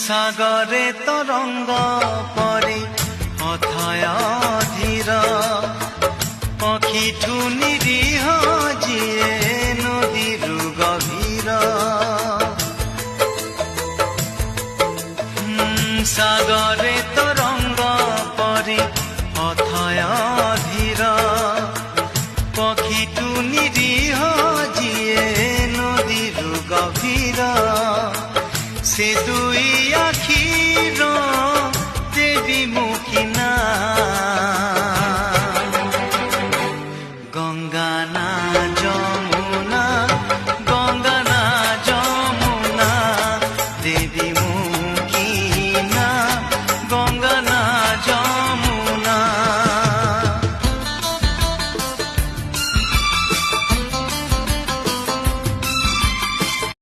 সাগরে তরঙ্গ পরে অথয় ধীর পক্ষীঠু নিরীহ যিয়ে নদীর গভীর সাগরে তরঙ্গ পরে অথয় ধীর পক্ষীঠু নিরীহ যিয়ে নদীর গভীর সে দুই